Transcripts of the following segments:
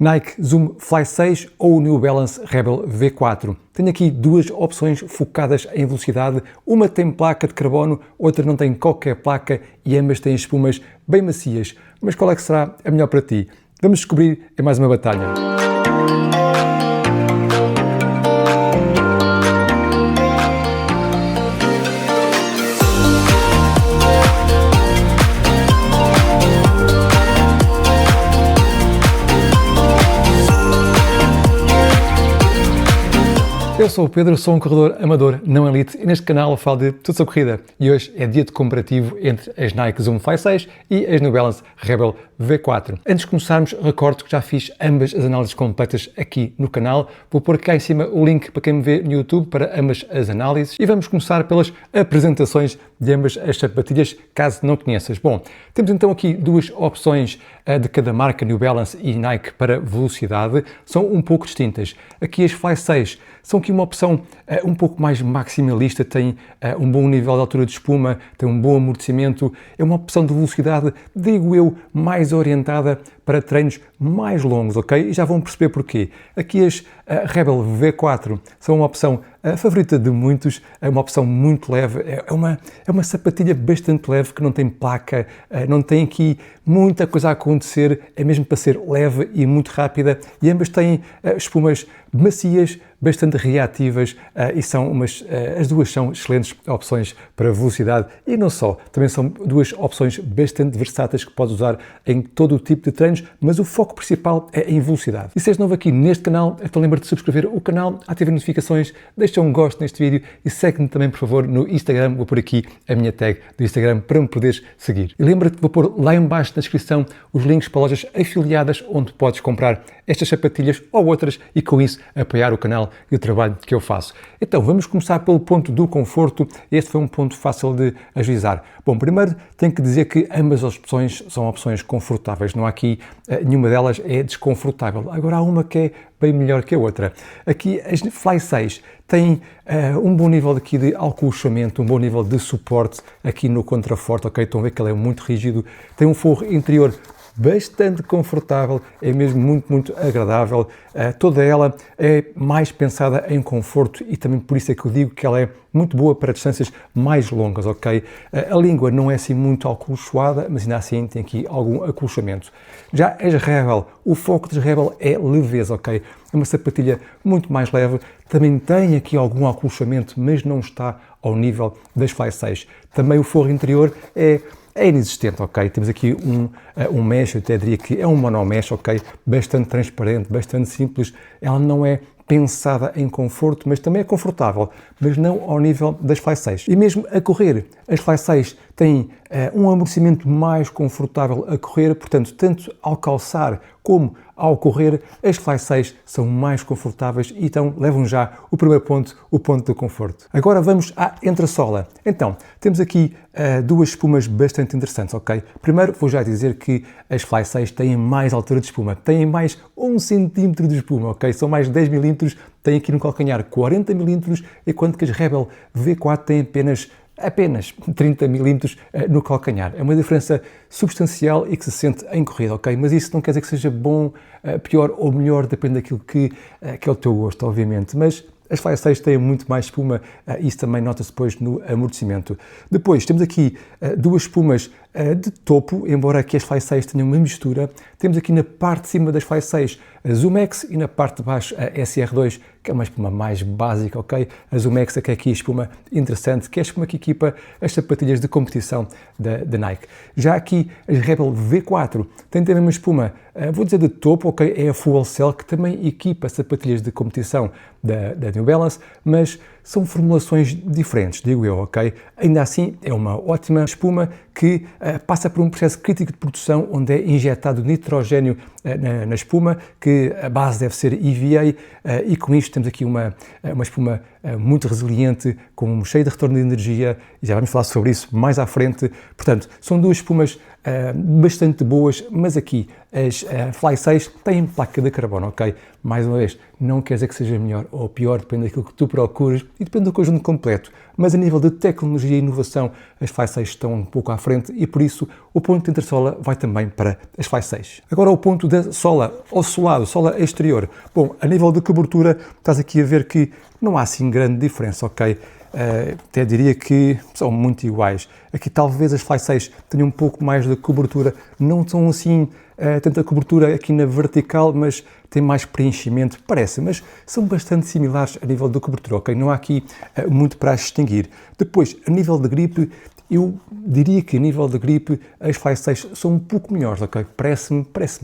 Nike Zoom Fly 6 ou New Balance Rebel V4. Tenho aqui duas opções focadas em velocidade. Uma tem placa de carbono, outra não tem qualquer placa e ambas têm espumas bem macias. Mas qual é que será a melhor para ti? Vamos descobrir em mais uma batalha. Eu sou o Pedro, sou um corredor amador, não elite, e neste canal eu falo de tudo sobre corrida. E hoje é dia de comparativo entre as Nike Zoom Fly 6 e as New Balance Rebel V4. Antes de começarmos, recordo que já fiz ambas as análises completas aqui no canal. Vou pôr cá em cima o link para quem me vê no YouTube para ambas as análises. E vamos começar pelas apresentações de ambas as sapatilhas, caso não conheças. Bom, temos então aqui duas opções de cada marca, New Balance e Nike, para velocidade. São um pouco distintas. Aqui as Fly 6 são aqui uma opção um pouco mais maximalista, tem um bom nível de altura de espuma, tem um bom amortecimento, é uma opção de velocidade, digo eu, mais orientada para treinos mais longos, ok? E já vão perceber porquê. Aqui as Rebel V4 são uma opção favorita de muitos, é uma opção muito leve, é uma sapatilha bastante leve que não tem placa, não tem aqui muita coisa a acontecer, é mesmo para ser leve e muito rápida, e ambas têm espumas macias, bastante reativas e as duas são excelentes opções para velocidade e não só, também são duas opções bastante versáteis que podes usar em todo o tipo de treinos, mas o foco principal é em velocidade. E se és novo aqui neste canal, então lembra-te de subscrever o canal, ativar notificações, deixa um gosto neste vídeo e segue-me também, por favor, no Instagram. Vou pôr aqui a minha tag do Instagram para me poderes seguir. E lembra-te que vou pôr lá em baixo na descrição os links para lojas afiliadas onde podes comprar estas sapatilhas ou outras e com isso apoiar o canal e o trabalho que eu faço. Então, vamos começar pelo ponto do conforto. Este foi um ponto fácil de ajuizar. Bom, primeiro tenho que dizer que ambas as opções são opções confortáveis. Não há aqui, nenhuma delas é desconfortável. Agora há uma que é bem melhor que a outra. Aqui as Fly 6 têm um bom nível aqui de acolchamento, um bom nível de suporte aqui no contraforte, ok? Estão a ver que ele é muito rígido, tem um forro interior bastante confortável, é mesmo muito agradável. Toda ela é mais pensada em conforto e também por isso é que eu digo que ela é muito boa para distâncias mais longas, ok? A língua não é assim muito acolchoada, mas ainda assim tem aqui algum acolchamento. Já as Rebel, o foco das Rebel é leveza, ok? É uma sapatilha muito mais leve, também tem aqui algum acolchamento, mas não está ao nível das Fly 6. Também o forro interior é inexistente, ok? Temos aqui um mesh, eu até diria que é um monomesh, ok? Bastante transparente, bastante simples. Ela não é pensada em conforto, mas também é confortável, mas não ao nível das Fly 6. E mesmo a correr, as Fly 6 têm um amortecimento mais confortável a correr, portanto, tanto ao calçar como ao correr, as Fly 6 são mais confortáveis e então levam já o primeiro ponto, o ponto do conforto. Agora vamos à entressola. Então, temos aqui duas espumas bastante interessantes, ok? Primeiro, vou já dizer que as Fly 6 têm mais altura de espuma, têm mais 1 centímetro de espuma, ok? São mais 10 milímetros, têm aqui no calcanhar 40 milímetros, enquanto que as Rebel V4 têm apenas 30 milímetros no calcanhar. É uma diferença substancial e que se sente em corrida, ok? Mas isso não quer dizer que seja bom, pior ou melhor, depende daquilo que é o teu gosto, obviamente. Mas as Fly 6 têm muito mais espuma, isso também nota-se depois no amortecimento. Depois temos aqui duas espumas de topo, embora aqui as Fly 6 tenham uma mistura. Temos aqui na parte de cima das Fly 6 a ZoomX e na parte de baixo a SR2, que é uma espuma mais básica, ok? A ZoomX é que é aqui a espuma interessante, que é a espuma que equipa as sapatilhas de competição da Nike. Já aqui as Rebel V4 têm também uma espuma, vou dizer de topo, ok? É a Full Cell, que também equipa sapatilhas de competição da New Balance, mas são formulações diferentes, digo eu, ok? Ainda assim, é uma ótima espuma que passa por um processo crítico de produção onde é injetado nitrogênio na espuma, que a base deve ser EVA, e com isto temos aqui uma espuma muito resiliente, cheia de retorno de energia, e já vamos falar sobre isso mais à frente. Portanto, são duas espumas bastante boas, mas aqui as Fly 6 têm placa de carbono, ok? Mais uma vez, não quer dizer que seja melhor ou pior, depende daquilo que tu procuras e depende do conjunto completo. Mas a nível de tecnologia e inovação, as Fly 6 estão um pouco à frente e por isso o ponto de entressola vai também para as Fly 6. Agora o ponto da sola, ou solado, sola exterior. Bom, a nível de cobertura, estás aqui a ver que não há assim grande diferença, ok? Até diria que são muito iguais. Aqui talvez as Fly 6 tenham um pouco mais de cobertura, não são assim tanta cobertura aqui na vertical, mas tem mais preenchimento, parece, mas são bastante similares a nível de cobertura, ok? Não há aqui muito para as distinguir. Depois, a nível de gripe, eu diria que a nível de gripe as Fly 6 são um pouco melhores, ok? Parece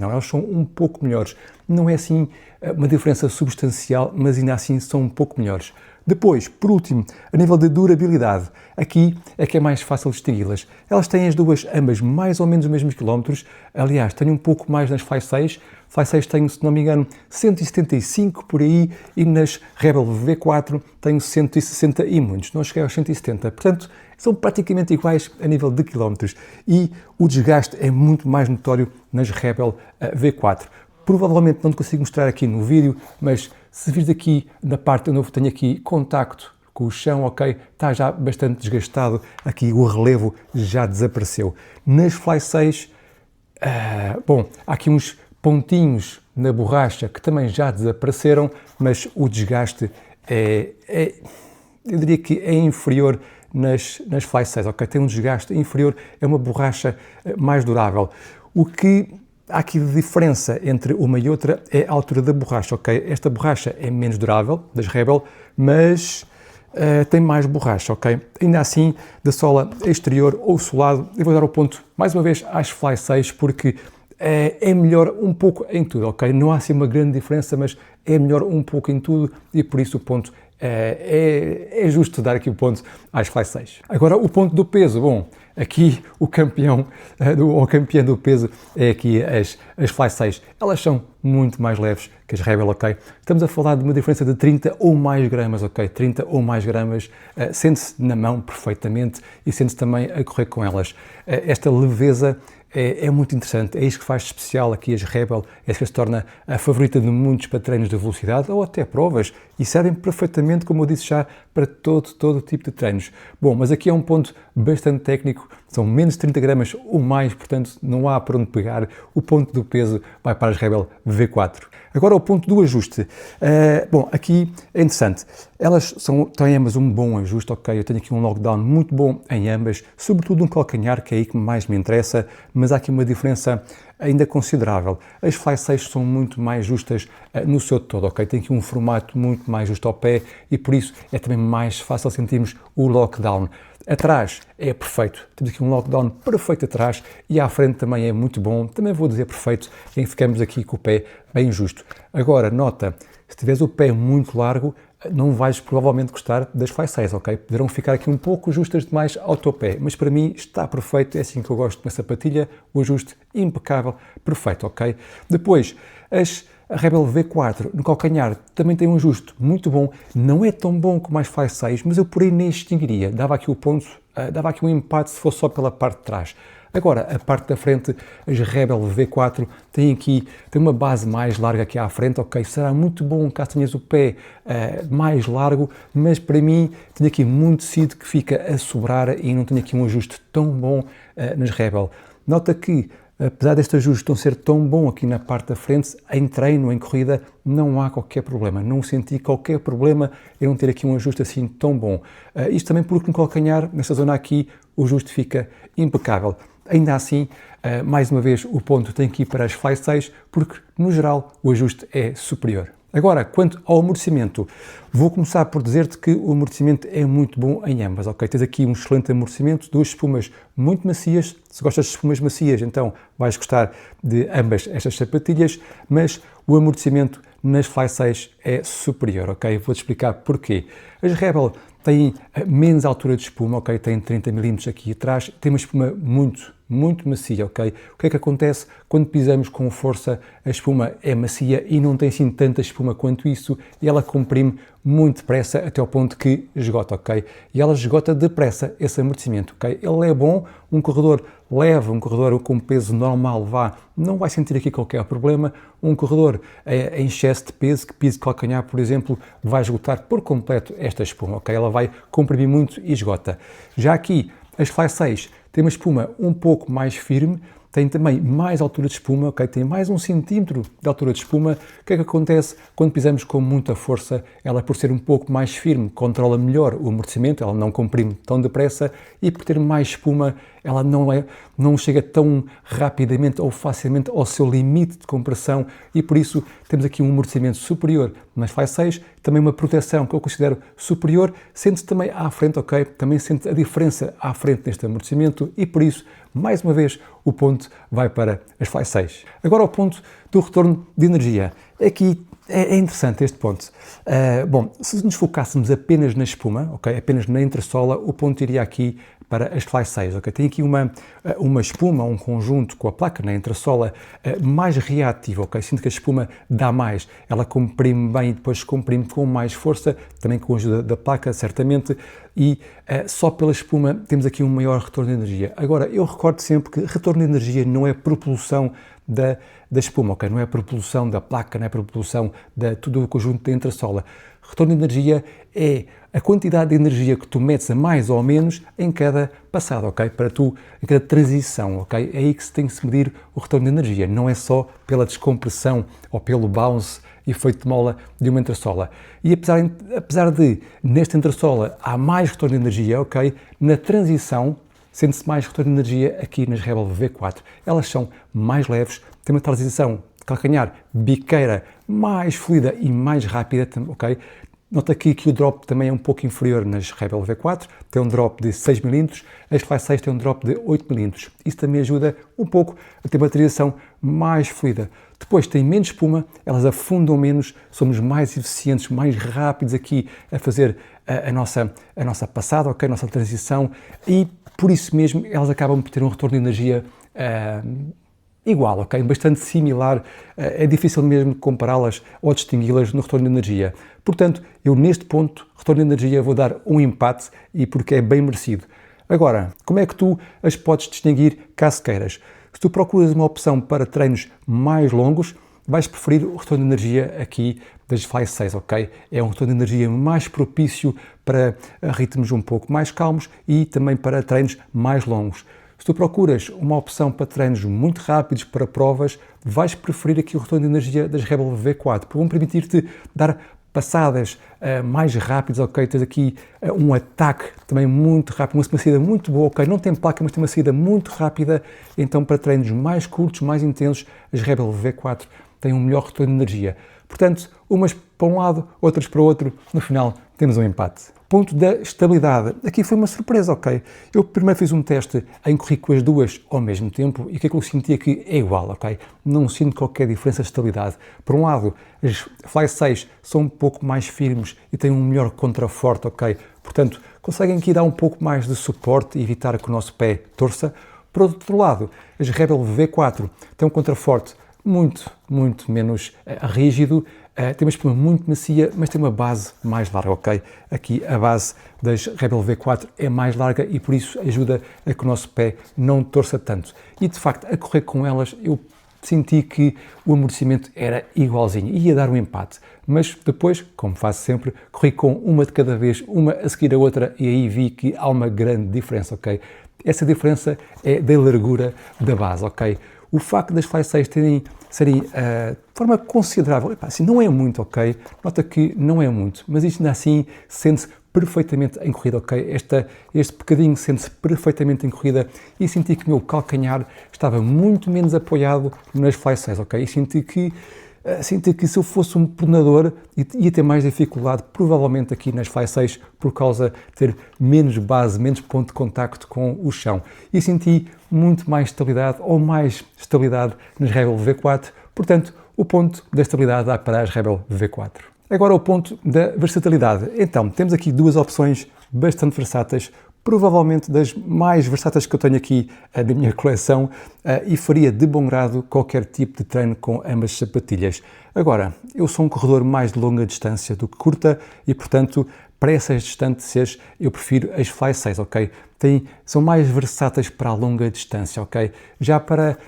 não, elas são um pouco melhores. Não é assim uma diferença substancial, mas ainda assim são um pouco melhores. Depois, por último, a nível de durabilidade, aqui é que é mais fácil distingui-las. Elas têm as duas, ambas, mais ou menos os mesmos quilómetros. Aliás, tenho um pouco mais nas Fly 6. Fly 6 tenho, se não me engano, 175 por aí e nas Rebel V4 tenho 160 e muitos. Não cheguei aos 170. Portanto, são praticamente iguais a nível de quilómetros e o desgaste é muito mais notório nas Rebel V4. Provavelmente não te consigo mostrar aqui no vídeo, mas se vires aqui na parte onde eu tenho aqui contacto com o chão, ok, está já bastante desgastado, aqui o relevo já desapareceu. Nas Fly 6, bom, há aqui uns pontinhos na borracha que também já desapareceram, mas o desgaste eu diria que é inferior nas Fly 6, ok, tem um desgaste inferior, é uma borracha mais durável. O que há aqui de diferença entre uma e outra é a altura da borracha, ok? Esta borracha é menos durável, das Rebel, mas tem mais borracha, ok? Ainda assim, da sola exterior ou solado, eu vou dar o ponto, mais uma vez, às Fly 6, porque é melhor um pouco em tudo, ok? Não há assim uma grande diferença, mas é melhor um pouco em tudo e por isso o ponto é justo dar aqui o ponto às Fly 6. Agora, o ponto do peso, bom, aqui o campeão, ou campeã do peso é aqui as Fly 6. Elas são muito mais leves que as Rebel, ok? Estamos a falar de uma diferença de 30 ou mais gramas, ok? 30 ou mais gramas, sente-se na mão perfeitamente e sente-se também a correr com elas. Esta leveza é muito interessante, é isso que faz especial aqui as Rebel, é isso que as torna a favorita de muitos para treinos de velocidade ou até provas e servem perfeitamente, como eu disse já, para todo tipo de treinos. Bom, mas aqui é um ponto bastante técnico, são menos de 30 gramas ou mais, portanto não há por onde pegar, o ponto do peso vai para as Rebel V4. Agora o ponto do ajuste. Bom, aqui é interessante. Elas têm ambas um bom ajuste, ok? Eu tenho aqui um lockdown muito bom em ambas, sobretudo no calcanhar, que é aí que mais me interessa, mas há aqui uma diferença ainda considerável. As Fly 6 são muito mais justas no seu todo, ok? Tem aqui um formato muito mais justo ao pé e por isso é também mais fácil sentirmos o lockdown. Atrás é perfeito, temos aqui um lockdown perfeito atrás e à frente também é muito bom, também vou dizer perfeito, em que ficamos aqui com o pé bem justo. Agora, nota, se tiveres o pé muito largo, não vais provavelmente gostar das Fly 6, ok? Poderão ficar aqui um pouco justas demais ao teu pé, mas para mim está perfeito, é assim que eu gosto de uma sapatilha, o ajuste impecável, perfeito, ok? Depois, a Rebel V4 no calcanhar também tem um ajuste muito bom, não é tão bom como as Fly 6, mas eu por aí nem distinguiria, dava aqui o ponto, dava aqui um empate se fosse só pela parte de trás. Agora, a parte da frente, as Rebel V4 tem uma base mais larga aqui à frente, ok, será muito bom caso tenhas o pé mais largo, mas para mim tenho aqui muito tecido que fica a sobrar e não tenho aqui um ajuste tão bom nas Rebel. Nota que, apesar deste ajuste não ser tão bom aqui na parte da frente, em treino, em corrida, não há qualquer problema. Não senti qualquer problema em não ter aqui um ajuste assim tão bom. Isto também porque no calcanhar, nesta zona aqui, o ajuste fica impecável. Ainda assim, mais uma vez, o ponto tem que ir para as Fly 6, porque, no geral, o ajuste é superior. Agora, quanto ao amortecimento, vou começar por dizer-te que o amortecimento é muito bom em ambas, ok? Tens aqui um excelente amortecimento, duas espumas muito macias. Se gostas de espumas macias, então vais gostar de ambas estas sapatilhas, mas o amortecimento nas Fly 6 é superior, ok? Vou-te explicar porquê. As Rebel têm menos altura de espuma, ok? Têm 30 mm aqui atrás, tem uma espuma muito macia, ok? O que é que acontece quando pisamos com força? A espuma é macia e não tem assim tanta espuma quanto isso e ela comprime muito depressa até ao ponto que esgota, ok? E ela esgota depressa esse amortecimento, ok? Ele é bom, um corredor leve, um corredor com peso normal, não vai sentir aqui qualquer problema. Um corredor em excesso de peso, que piso de calcanhar, por exemplo, vai esgotar por completo esta espuma, ok? Ela vai comprimir muito e esgota. Já aqui, as Fly 6 têm uma espuma um pouco mais firme, tem também mais altura de espuma, ok? Tem mais 1 centímetro de altura de espuma. O que é que acontece quando pisamos com muita força? Ela, por ser um pouco mais firme, controla melhor o amortecimento, ela não comprime tão depressa e por ter mais espuma, ela não chega tão rapidamente ou facilmente ao seu limite de compressão e por isso temos aqui um amortecimento superior nas Fly 6, também uma proteção que eu considero superior, sente-se também à frente, ok? Também sente a diferença à frente neste amortecimento e por isso, mais uma vez, o ponto vai para as Fly 6. Agora ao ponto do retorno de energia. Aqui é interessante este ponto. Bom, se nos focássemos apenas na espuma, ok, apenas na entressola, o ponto iria aqui para as Fly 6, ok? Tem aqui uma espuma, um conjunto com a placa na entressola mais reativa, ok? Sinto que a espuma dá mais, ela comprime bem e depois comprime com mais força, também com a ajuda da placa, certamente, e só pela espuma temos aqui um maior retorno de energia. Agora, eu recordo sempre que retorno de energia não é propulsão da espuma, ok? Não é propulsão da placa, não é propulsão de todo o conjunto da entressola. Retorno de energia é a quantidade de energia que tu metes a mais ou menos em cada passada, ok? Em cada transição, ok? É aí que se tem que se medir o retorno de energia, não é só pela descompressão ou pelo bounce, efeito de mola de uma entressola. E apesar de nesta entressola há mais retorno de energia, ok? Na transição sente-se mais retorno de energia aqui nas Rebel V4. Elas são mais leves, têm uma transição de calcanhar biqueira mais fluida e mais rápida, ok? Nota aqui que o drop também é um pouco inferior nas Rebel V4, tem um drop de 6 mm, as Fly 6 têm um drop de 8 mm. Isso também ajuda um pouco a ter uma transição mais fluida. Depois tem menos espuma, elas afundam menos, somos mais eficientes, mais rápidos aqui a fazer a nossa passada, ok? A nossa transição e por isso mesmo elas acabam por ter um retorno de energia igual, ok? Bastante similar, é difícil mesmo compará-las ou distingui-las no retorno de energia. Portanto, eu neste ponto, retorno de energia, vou dar um empate e porque é bem merecido. Agora, como é que tu as podes distinguir caso queiras? Se tu procuras uma opção para treinos mais longos, vais preferir o retorno de energia aqui das Fly 6, ok? É um retorno de energia mais propício para ritmos um pouco mais calmos e também para treinos mais longos. Se tu procuras uma opção para treinos muito rápidos, para provas, vais preferir aqui o retorno de energia das Rebel V4, porque vão permitir-te dar passadas mais rápidas, ok? Tens aqui um ataque também muito rápido, uma saída muito boa, ok? Não tem placa, mas tem uma saída muito rápida, então para treinos mais curtos, mais intensos, as Rebel V4 têm um melhor retorno de energia. Portanto, umas para um lado, outras para o outro, no final temos um empate. Ponto da estabilidade. Aqui foi uma surpresa, ok? Eu primeiro fiz um teste em que corri com as duas ao mesmo tempo e o que é que eu sentia que é igual, ok? Não sinto qualquer diferença de estabilidade. Por um lado, as Fly 6 são um pouco mais firmes e têm um melhor contraforte, ok? Portanto, conseguem aqui dar um pouco mais de suporte e evitar que o nosso pé torça. Por outro lado, as Rebel V4 têm um contraforte muito menos rígido, tem uma espuma muito macia, mas tem uma base mais larga, ok? Aqui a base das Rebel V4 é mais larga e por isso ajuda a que o nosso pé não torça tanto. E de facto, a correr com elas, eu senti que o amortecimento era igualzinho, ia dar um empate. Mas depois, como faço sempre, corri com uma de cada vez, uma a seguir a outra e aí vi que há uma grande diferença, ok? Essa diferença é da largura da base, ok? O facto das Fly 6 serem de forma considerável, assim, não é muito, ok? Nota que não é muito, mas isto ainda assim sente-se perfeitamente em corrida, ok? Este bocadinho sente-se perfeitamente em corrida e senti que o meu calcanhar estava muito menos apoiado nas Fly 6, ok? E senti que se eu fosse um pronador ia ter mais dificuldade, provavelmente aqui nas Fly 6, por causa de ter menos base, menos ponto de contacto com o chão. E senti muito mais estabilidade, ou mais estabilidade nas Rebel V4, portanto, o ponto da estabilidade dá para as Rebel V4. Agora o ponto da versatilidade. Então, temos aqui duas opções bastante versáteis provavelmente das mais versáteis que eu tenho aqui na minha coleção e faria de bom grado qualquer tipo de treino com ambas sapatilhas. Agora, eu sou um corredor mais de longa distância do que curta e, portanto, para essas distâncias eu prefiro as Fly 6, ok? São mais versáteis para a longa distância, ok? Já para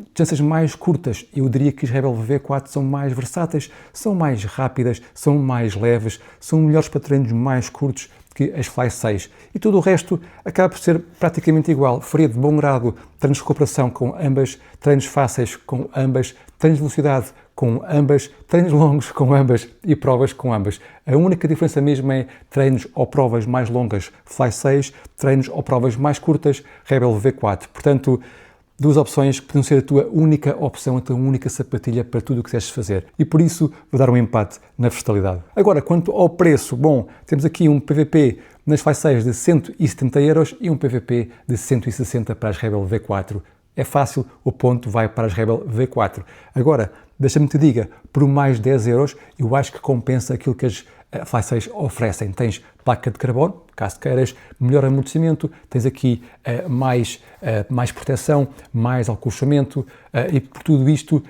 distâncias mais curtas, eu diria que as Rebel V4 são mais versáteis, são mais rápidas, são mais leves, são melhores para treinos mais curtos que as Fly 6. E tudo o resto acaba por ser praticamente igual. Faria de bom grado treinos de recuperação com ambas, treinos fáceis com ambas, treinos de velocidade com ambas, treinos longos com ambas e provas com ambas. A única diferença mesmo é treinos ou provas mais longas Fly 6, treinos ou provas mais curtas Rebel V4. Portanto, duas opções que podiam ser a tua única opção, a tua única sapatilha para tudo o que quiseres fazer. E por isso vou dar um empate na versatilidade. Agora, quanto ao preço, bom, temos aqui um PVP nas Fly 6 de 170 euros e um PVP de 160 para as Rebel V4. É fácil, o ponto vai para as Rebel V4. Agora, deixa-me te diga, por mais 10 euros, eu acho que compensa aquilo que as Fly 6 oferecem. Tens placa de carbono, caso queiras, melhor amortecimento, tens aqui mais proteção, mais acolchamento e por tudo isto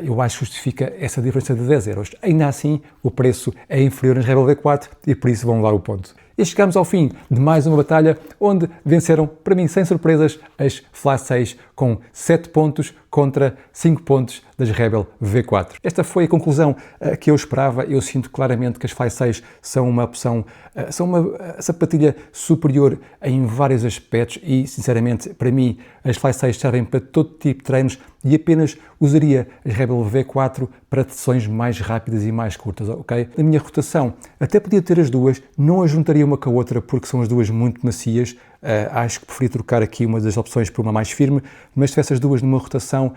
eu acho que justifica essa diferença de 10 euros. Ainda assim, o preço é inferior nas Rebel V4 e por isso vão dar o ponto. E chegamos ao fim de mais uma batalha onde venceram, para mim, sem surpresas, as Fly 6 com 7 pontos contra 5 pontos das Rebel V4. Esta foi a conclusão que eu esperava. Eu sinto claramente que as Fly 6 são uma opção, são uma sapatilha superior em vários aspectos e, sinceramente, para mim, as Fly 6 servem para todo tipo de treinos e apenas usaria as Rebel V4 para sessões mais rápidas e mais curtas, ok? Na minha rotação, até podia ter as duas, não as juntaria uma com a outra porque são as duas muito macias. Acho que preferia trocar aqui uma das opções por uma mais firme, mas se tivesse as duas numa rotação,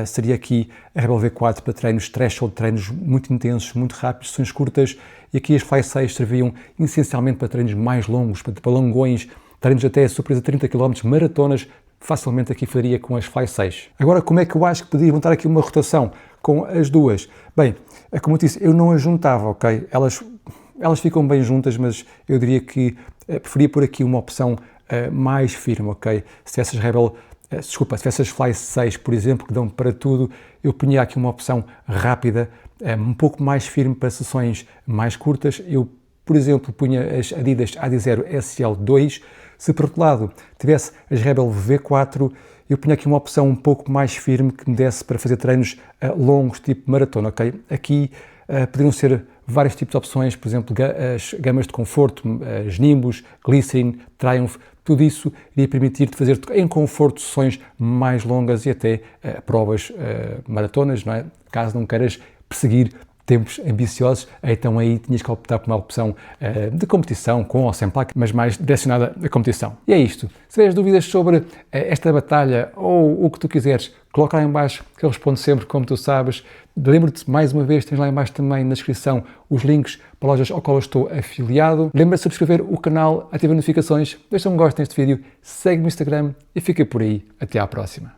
seria aqui a Rebel V4 para treinos threshold, treinos muito intensos, muito rápidos, sessões curtas, e aqui as Fly 6 serviam essencialmente para treinos mais longos, para longões, treinos até surpresa 30 km, maratonas, facilmente aqui faria com as Fly 6. Agora, como é que eu acho que podia montar aqui uma rotação com as duas? Bem, como eu disse, eu não as juntava, ok? Elas ficam bem juntas, mas eu diria que preferia por aqui uma opção mais firme, ok? Se essas se essas Fly 6, por exemplo, que dão para tudo, eu punha aqui uma opção rápida, um pouco mais firme para sessões mais curtas. Eu, por exemplo, punha as Adidas Adizero SL2. Se por outro lado tivesse as Rebel V4, eu punha aqui uma opção um pouco mais firme que me desse para fazer treinos longos, tipo maratona, ok? Aqui poderiam ser vários tipos de opções, por exemplo, as gamas de conforto, as Nimbus, Glycerin, Triumph, tudo isso iria permitir-te fazer em conforto sessões mais longas e até provas maratonas, não é? Caso não queiras perseguir tempos ambiciosos, então aí tinhas que optar por uma opção de competição, com ou sem placa, mas mais direcionada à competição. E é isto. Se tiveres dúvidas sobre esta batalha ou o que tu quiseres, coloca lá em baixo que eu respondo sempre, como tu sabes. Lembra-te, mais uma vez, tens lá em baixo também na descrição os links para lojas ao qual eu estou afiliado. Lembra-te de subscrever o canal, ativa notificações, deixa um gosto neste vídeo, segue-me no Instagram e fica por aí. Até à próxima.